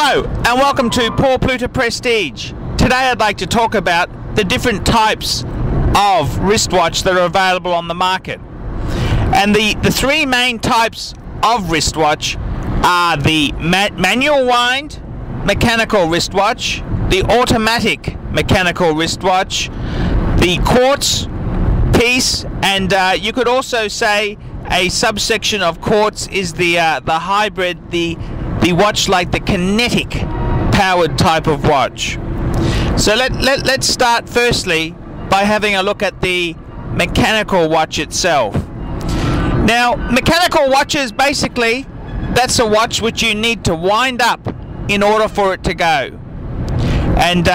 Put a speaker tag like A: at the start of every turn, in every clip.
A: Hello and welcome to Paul Pluta Prestige. Today I'd like to talk about the different types of wristwatch that are available on the market. And the three main types of wristwatch are the manual wind mechanical wristwatch, the automatic mechanical wristwatch, the quartz piece, and you could also say a subsection of quartz is the hybrid, the watch like the Kinetic powered type of watch. So let's start firstly by having a look at the mechanical watch itself. Now, mechanical watches, basically, that's a watch which you need to wind up in order for it to go. And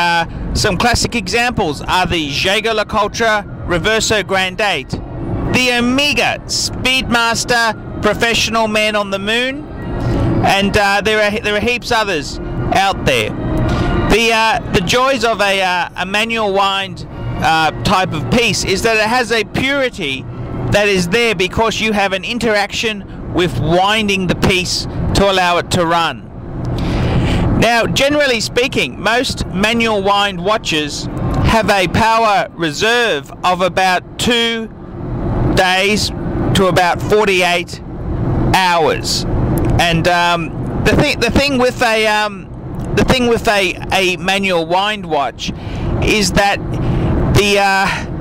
A: some classic examples are the Jaeger-LeCoultre Reverso Grand 8, the Omega Speedmaster Professional Man on the Moon, and there are heaps others out there. The joys of a manual wind type of piece is that it has a purity that is there because you have an interaction with winding the piece to allow it to run. Now, generally speaking, most manual wind watches have a power reserve of about 2 days to about 48 hours. And the thing with a manual wind watch is that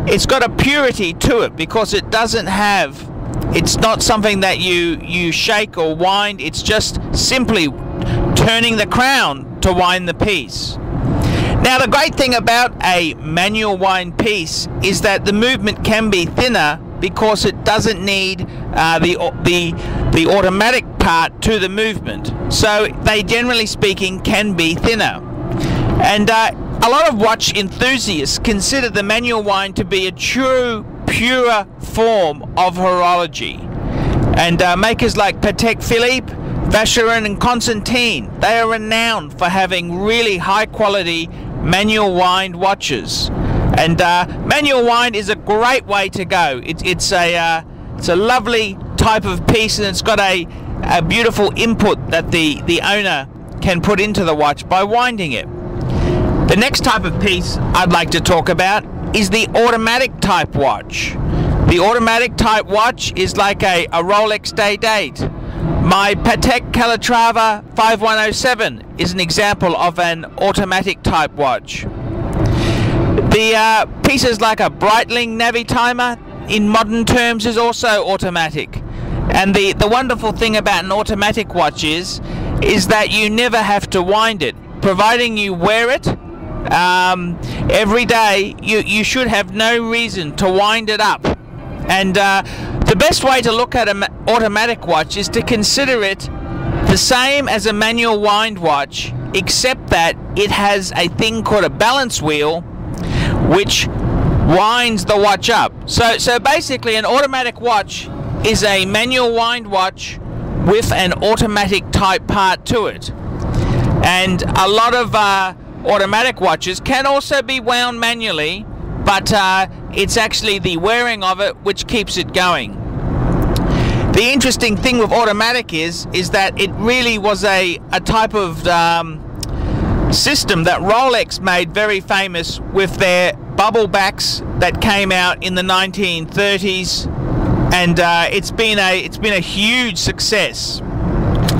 A: it's got a purity to it because it doesn't have, it's not something that you shake or wind. It's just simply turning the crown to wind the piece. Now, the great thing about a manual wind piece is that the movement can be thinner because it doesn't need the automatic part to the movement. So they, generally speaking, can be thinner. And a lot of watch enthusiasts consider the manual wind to be a true, pure form of horology. And makers like Patek Philippe, Vacheron and Constantin, they are renowned for having really high quality manual wind watches. And manual wind is a great way to go. It's a lovely type of piece, and it's got a beautiful input that the owner can put into the watch by winding it. The next type of piece I'd like to talk about is the automatic type watch. The automatic type watch is like a Rolex day-date. My Patek Calatrava 5107 is an example of an automatic type watch. The pieces like a Breitling Navitimer in modern terms is also automatic. And the wonderful thing about an automatic watch is that you never have to wind it. Providing you wear it every day, you should have no reason to wind it up. And the best way to look at an automatic watch is to consider it the same as a manual wind watch, except that it has a thing called a balance wheel which winds the watch up. So basically an automatic watch is a manual wind watch with an automatic type part to it. And a lot of automatic watches can also be wound manually, but it's actually the wearing of it which keeps it going. The interesting thing with automatic is that it really was a type of system that Rolex made very famous with their bubble backs that came out in the 1930s, and it's been a huge success.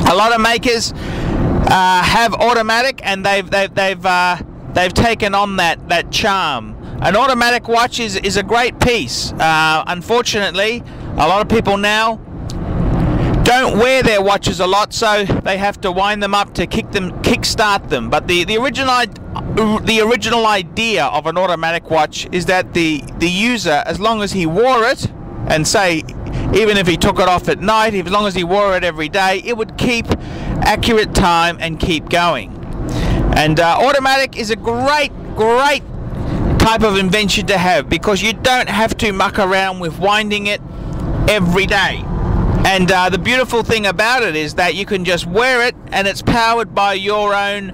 A: A lot of makers have automatic, and they've taken on that charm. An automatic watch is a great piece. Unfortunately, a lot of people now don't wear their watches a lot, so they have to wind them up to kickstart them. But the original idea of an automatic watch is that the user, as long as he wore it, and say even if he took it off at night, as long as he wore it every day, it would keep accurate time and keep going. And automatic is a great type of invention to have because you don't have to muck around with winding it every day. And the beautiful thing about it is that you can just wear it and it's powered by your own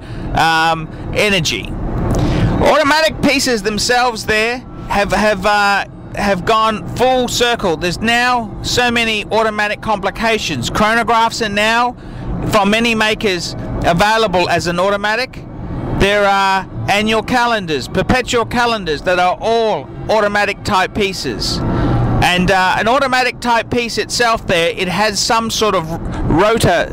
A: energy. Automatic pieces themselves there have gone full circle. There's now so many automatic complications. Chronographs are now, from many makers, available as an automatic. There are annual calendars, perpetual calendars that are all automatic type pieces. And an automatic type piece itself there, it has some sort of rotor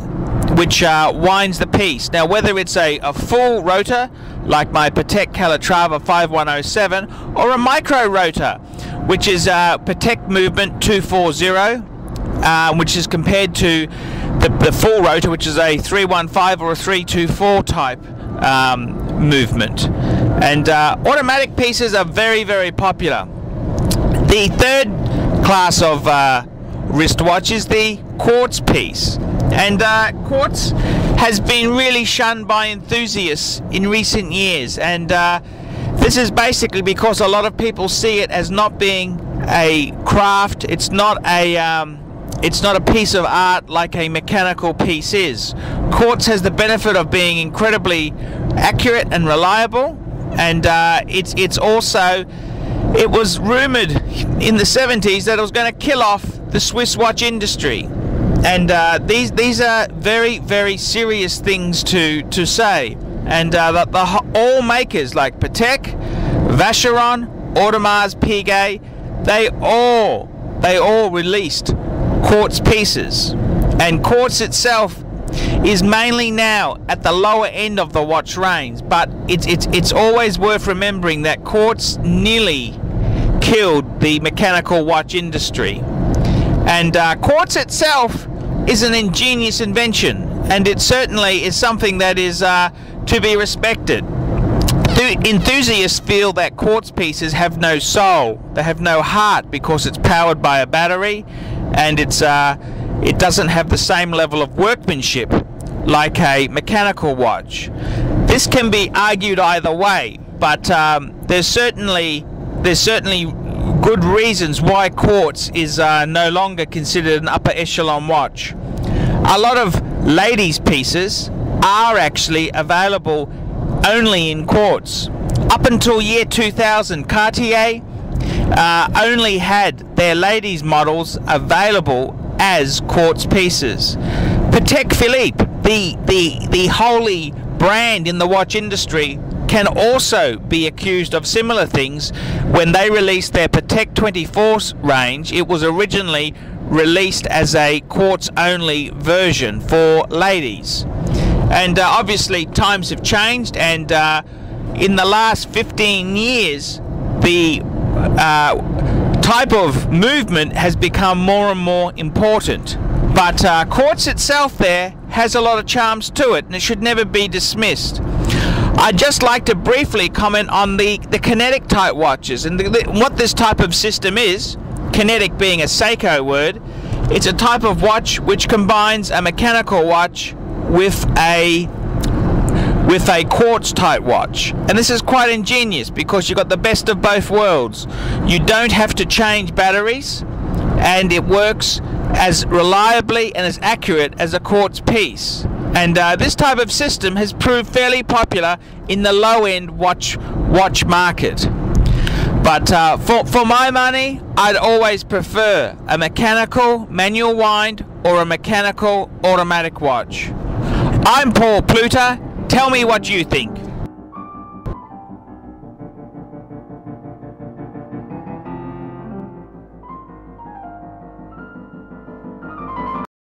A: which winds the piece. Now whether it's a full rotor like my Patek Calatrava 5107 or a micro rotor which is Patek Movement 240, which is compared to the full rotor which is a 315 or a 324 type movement. And automatic pieces are very, very popular. The third class of wristwatch is the quartz piece, and quartz has been really shunned by enthusiasts in recent years, and this is basically because a lot of people see it as not being a craft. It's not a piece of art like a mechanical piece is. Quartz has the benefit of being incredibly accurate and reliable, and it's also, it was rumored in the 70s that it was going to kill off the Swiss watch industry, and these are very, very serious things to say. And all makers like Patek, Vacheron, Audemars Piguet, they all released quartz pieces, and quartz itself is mainly now at the lower end of the watch range, but it's always worth remembering that quartz nearly killed the mechanical watch industry. And quartz itself is an ingenious invention, and it certainly is something that is to be respected. Enthusiasts feel that quartz pieces have no soul, they have no heart, because it's powered by a battery, and it doesn't have the same level of workmanship like a mechanical watch. This can be argued either way, but there's certainly good reasons why quartz is no longer considered an upper echelon watch. A lot of ladies' pieces are actually available only in quartz. Up until year 2000, Cartier only had their ladies' models available as quartz pieces. Patek Philippe, the holy brand in the watch industry, can also be accused of similar things. When they released their Patek 24 range, it was originally released as a quartz-only version for ladies. And obviously times have changed, and in the last 15 years the type of movement has become more and more important. But quartz itself there has a lot of charms to it, and it should never be dismissed. I'd just like to briefly comment on the Kinetic type watches, and what this type of system is. Kinetic being a Seiko word, it's a type of watch which combines a mechanical watch with a quartz type watch. And this is quite ingenious because you've got the best of both worlds. You don't have to change batteries, and it works as reliably and as accurate as a quartz piece. And this type of system has proved fairly popular in the low-end watch market. But for my money, I'd always prefer a mechanical manual wind or a mechanical automatic watch. I'm Paul Pluter. Tell me what you think.